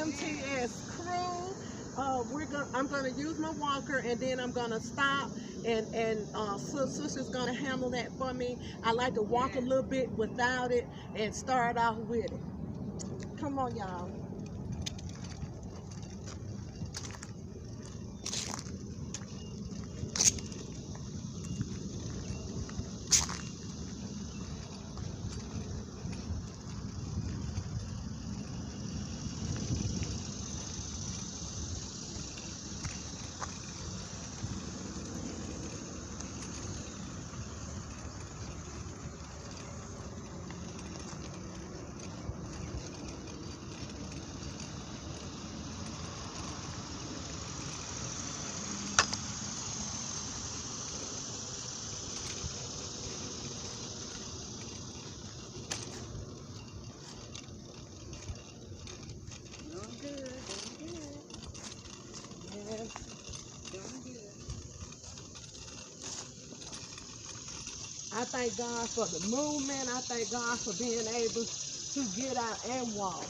MTS crew. I'm gonna use my walker, and then I'm gonna stop, and sister's gonna handle that for me. I like to walk a little bit without it and start off with it. Come on, y'all. Doing good, doing good. Yes, doing good. I thank God for the movement. I thank God for being able to get out and walk.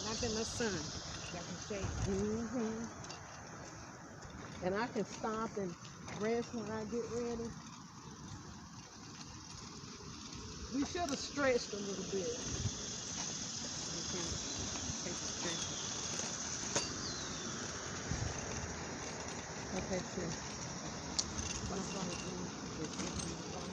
Like in the sun. Got the shade. And I can stop and rest when I get ready. We should have stretched a little bit. Okay. Take a stretch. Okay, too. What I'm gonna do is get in the water.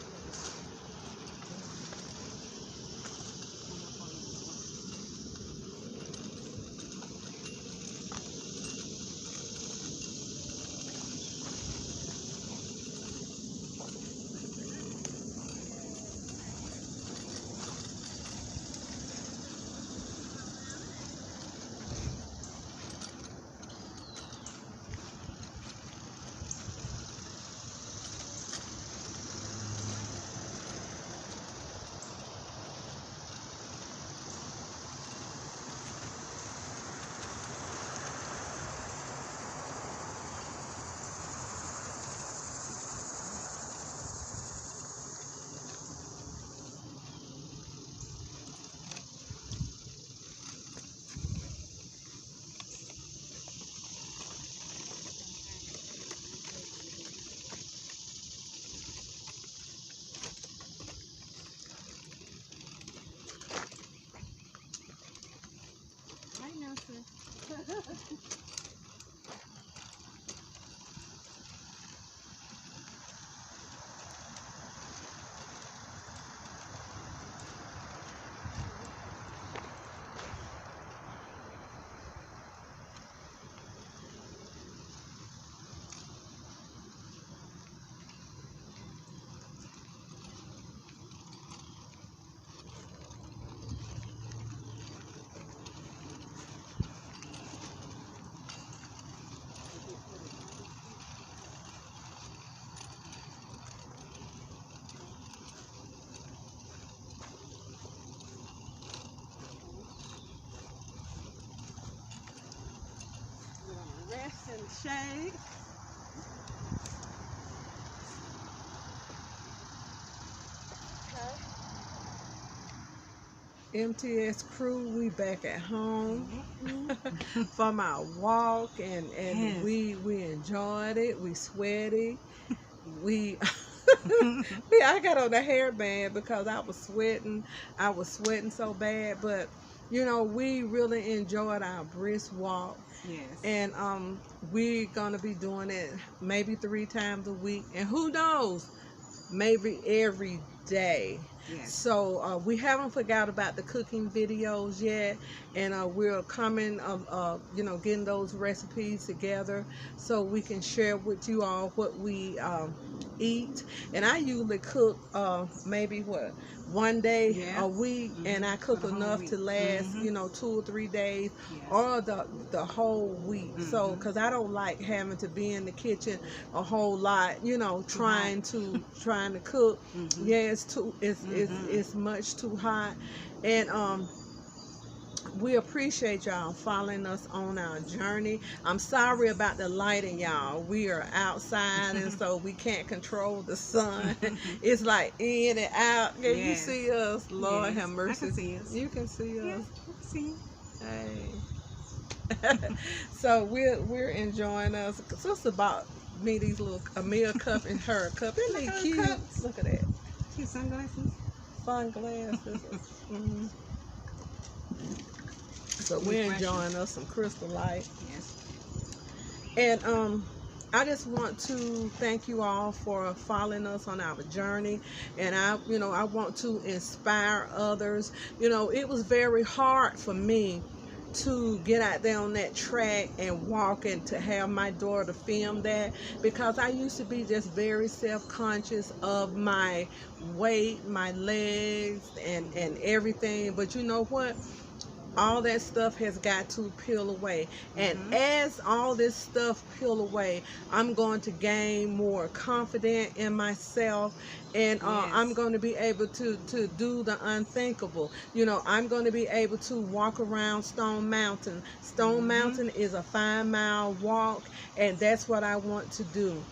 Right now, sir. Rest in the shade. MTS crew, we back at home from our walk, and Yes. we enjoyed it. We sweaty. We I got on a hairband because I was sweating. I was sweating so bad, but we really enjoyed our brisk walk. Yes. And we're gonna be doing it maybe 3 times a week, and who knows, maybe every day. Yes. So we haven't forgot about the cooking videos yet, and we're coming, getting those recipes together so we can share with you all what we eat. And I usually cook maybe one day Yeah. a week, and I cook For the whole enough week. to last 2 or 3 days Yes. or the whole week. So because I don't like having to be in the kitchen a whole lot, trying to cook. Yeah, it's much too hot. And we appreciate y'all following us on our journey. I'm sorry about the lighting, y'all. We are outside, and so we can't control the sun. It's like in and out. Can you see us? Lord have mercy. I can see us. You can see us. Yes, I can see you. Hey. So we're enjoying us. Sister bought me these little Amir cup and her cup. Isn't they cute? Cups. Look at that. Cute sunglasses. Sunglasses. Mhm. So we're enjoying us some Crystal Light. Yes. And I just want to thank you all for following us on our journey. And I want to inspire others. It was very hard for me to get out there on that track and walk, and to have my daughter film that, because I used to be just very self-conscious of my weight, my legs, and everything. But you know what? All that stuff has got to peel away, and as all this stuff peel away, I'm going to gain more confidence in myself, and I'm going to be able to do the unthinkable. I'm going to be able to walk around Stone Mountain. Stone Mountain is a 5-mile walk, and that's what I want to do.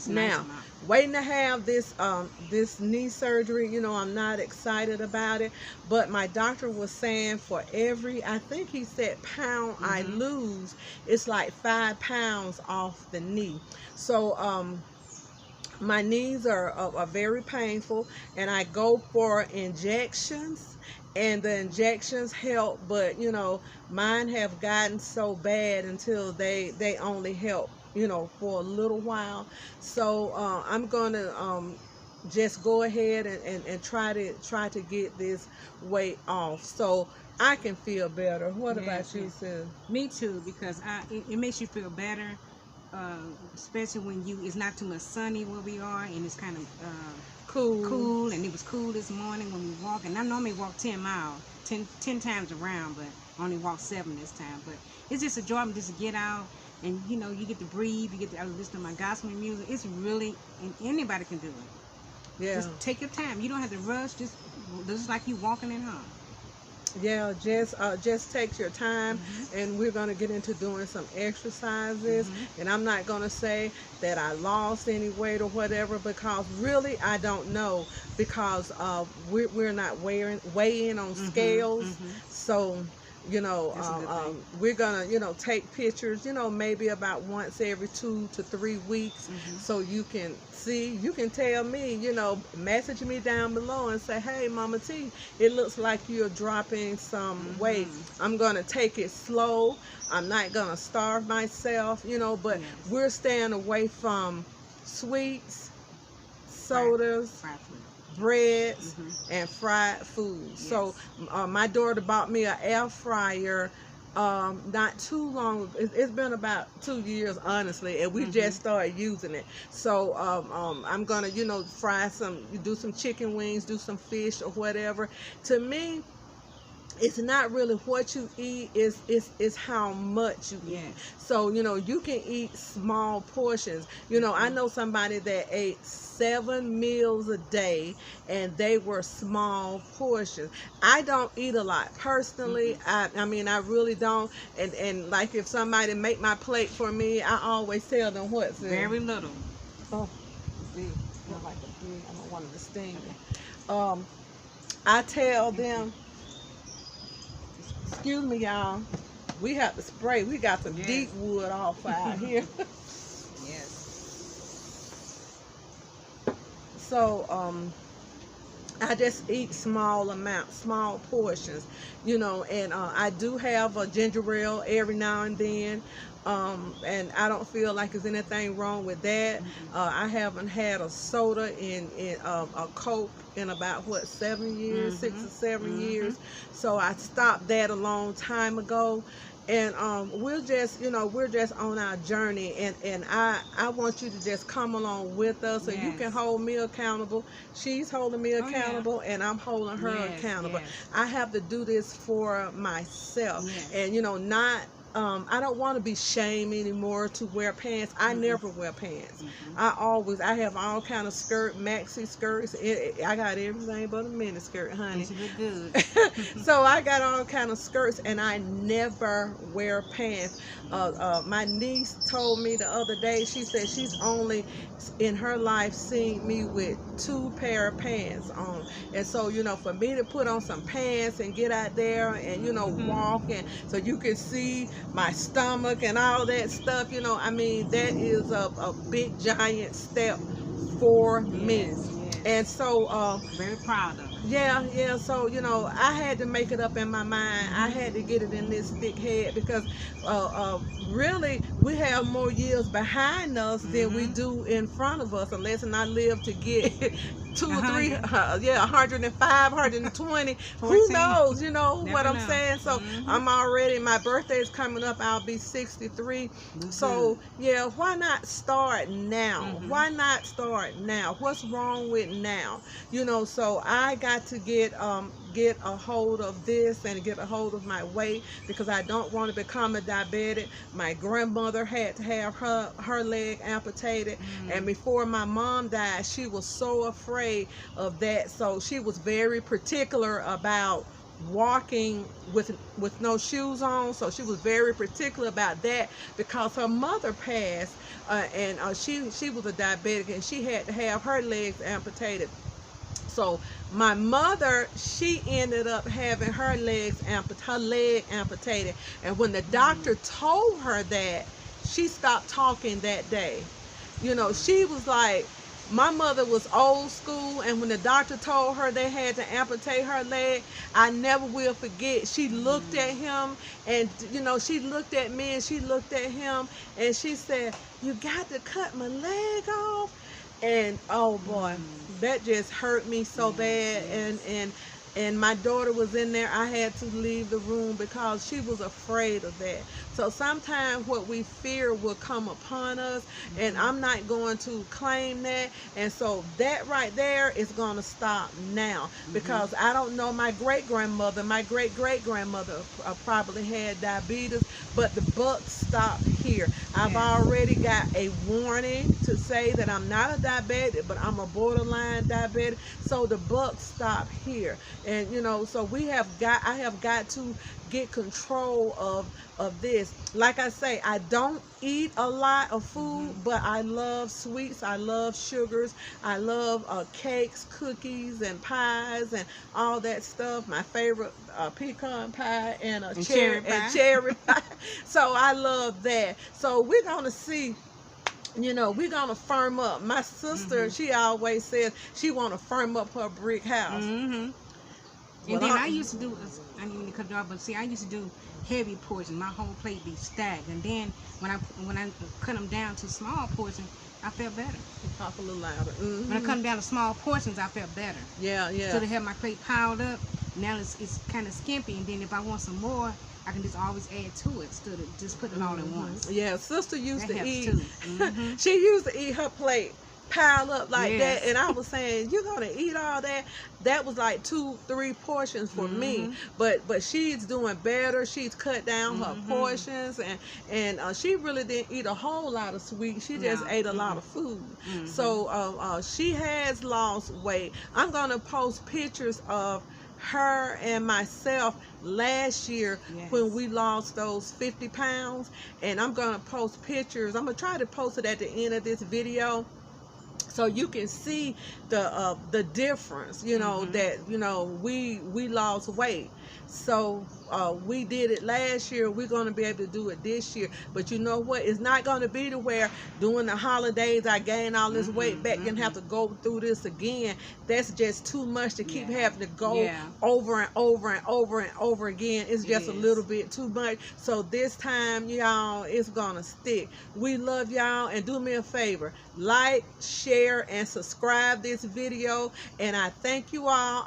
Now, waiting to have this knee surgery, I'm not excited about it, but my doctor was saying for every, I think he said, pound I lose, it's like 5 pounds off the knee. So my knees are very painful, and I go for injections, and the injections help, but mine have gotten so bad until they only help for a little while. So I'm gonna just go ahead and try to get this weight off so I can feel better. What about you, sis? Me too, because it makes you feel better, especially when it's not too much sunny where we are, and it's kind of cool, and it was cool this morning when we walk. And I normally walk 10 miles, 10 times around, but only walk 7 this time. But it's just a joy just to get out, and you get to breathe, you get to listen to my gospel music. It's really, and anybody can do it. Yeah. Just take your time. You don't have to rush. Just like you walking at home. Yeah, just take your time, and we're going to get into doing some exercises. And I'm not going to say that I lost any weight or whatever, because really I don't know, because we're not weighing on scales. So we're gonna take pictures, maybe about once every 2 to 3 weeks, so you can see, you can tell me, message me down below and say, hey, Mama T, it looks like you're dropping some weight. I'm gonna take it slow. I'm not gonna starve myself, but we're staying away from sweets, sodas, breads, and fried foods. So my daughter bought me an air fryer not too long. It's been about 2 years, honestly, and we just started using it. So I'm gonna fry do some chicken wings, do some fish or whatever. To me, it's not really what you eat, is how much you eat. So you can eat small portions. I know somebody that ate 7 meals a day, and they were small portions. I don't eat a lot personally. I mean, I really don't. And like, if somebody make my plate for me, I always tell them what's very little. Oh, big. I like a big. I don't want it to sting me. I tell them, excuse me, y'all, we have to spray. We got some deep wood off out here. So I just eat small amounts, small portions, and I do have a ginger ale every now and then, and I don't feel like there's anything wrong with that. I haven't had a soda in a Coke in about 7 years, 6 or 7 years. So I stopped that a long time ago. And we're just on our journey, and I want you to just come along with us, so you can hold me accountable. She's holding me accountable, and I'm holding her accountable. I have to do this for myself, and not I don't want to be shamed anymore to wear pants. I never wear pants. I have all kind of maxi skirts. I got everything but a mini skirt, honey. You look good. So I got all kind of skirts, and I never wear pants. My niece told me the other day, she said she's only in her life seen me with 2 pair of pants on. And so, you know, for me to put on some pants and get out there and, you know, walk, and so you can see my stomach and all that stuff, you know, I mean, that is a big giant step for me. Yes. And so very proud of it. Yeah, so, you know, I had to make it up in my mind. I had to get it in this thick head, because really we have more years behind us than we do in front of us, unless I live to get 2 or 3 105, 120. Who knows, you know what I'm saying? So I'm already, my birthday is coming up, I'll be 63. So yeah, why not start now? Why not start now? What's wrong with now? You know, so I got to get a hold of this and get a hold of my weight, because I don't want to become a diabetic. My grandmother had to have her leg amputated, and before my mom died, she was so afraid of that, so she was very particular about walking with no shoes on. So she was very particular about that, because her mother passed, and she was a diabetic, and she had to have her legs amputated. So my mother, she ended up having her leg amputated, and when the doctor told her that, she stopped talking that day. You know, she was like, my mother was old school, and when the doctor told her they had to amputate her leg, I never will forget. She looked at him, and, you know, she looked at me, and she looked at him, and she said, "You got to cut my leg off?" And oh boy, that just hurt me so bad. And my daughter was in there. I had to leave the room because she was afraid of that. So sometimes what we fear will come upon us, and I'm not going to claim that. And so that right there is going to stop now, because I don't know, my great-grandmother, my great-great-grandmother probably had diabetes, but the buck stopped here. I've already got a warning to say that I'm not a diabetic, but I'm a borderline diabetic. So the buck stopped here. And, you know, so I have got to get control of this. Like I say, I don't eat a lot of food, but I love sweets, I love sugars, I love cakes, cookies, and pies, and all that stuff. My favorite pecan pie and cherry pie. So I love that. So we're gonna see, you know, we're gonna firm up. My sister, she always says she want to firm up her brick house. And then I used to do, I didn't mean to cut it off, but see, I used to do heavy portions. My whole plate be stacked. And then when I cut them down to small portions, I felt better. Talk a little louder. When I cut them down to small portions, I felt better. Yeah. So to have my plate piled up, now it's kind of skimpy. And then if I want some more, I can just always add to it instead of just putting it all at once. Yeah, sister used that to eat. Too. She used to eat her plate pile up like that, and I was saying, you're gonna eat all that? That was like 2-3 portions for me. But she's doing better. She's cut down her portions, and she really didn't eat a whole lot of sweets. She just ate a lot of food. So she has lost weight. I'm gonna post pictures of her and myself last year when we lost those 50 pounds, and I'm gonna post pictures. I'm gonna try to post it at the end of this video, so you can see the difference, you know, that, you know, we lost weight. So we did it last year. We're going to be able to do it this year. But you know what? It's not going to be to where during the holidays I gain all this weight back and have to go through this again. That's just too much to keep having to go over and over and over and over again. It's just a little bit too much. So this time, y'all, it's going to stick. We love y'all, and do me a favor. Like, share, and subscribe this video. And I thank you all.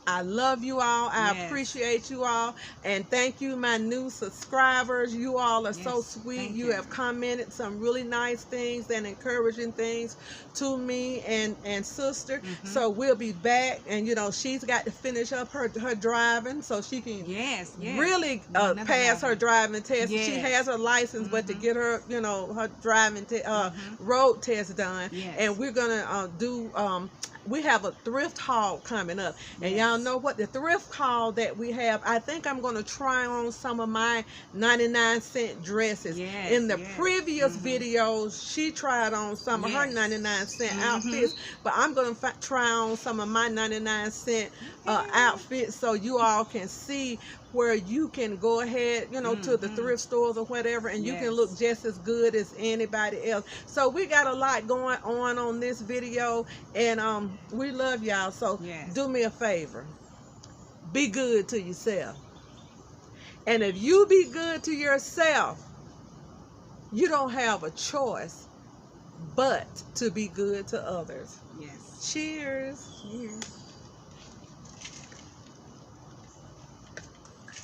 I love you all. I Yes. appreciate you all. And thank you, my new subscribers. You all are so Yes, sweet. thank You you. have commented some really nice things and encouraging things to me and sister. So we'll be back. And, you know, she's got to finish up her driving so she can Yes, yes. really Another pass her driving test. Yes. She has her license, but to get her, you know, her driving road test done. Yes. And we're going to do... we have a thrift haul coming up, and Yes. y'all know what the thrift haul that we have. I think I'm going to try on some of my 99-cent dresses. Yes, In the yes. previous videos, she tried on some of her Yes. 99-cent outfits, but I'm going to try on some of my 99-cent outfits so you all can see where you can go ahead, you know, to the thrift stores or whatever, and you can look just as good as anybody else. So we got a lot going on this video, and we love y'all. So do me a favor, be good to yourself, and if you be good to yourself, you don't have a choice but to be good to others. Yes. Cheers. Cheers.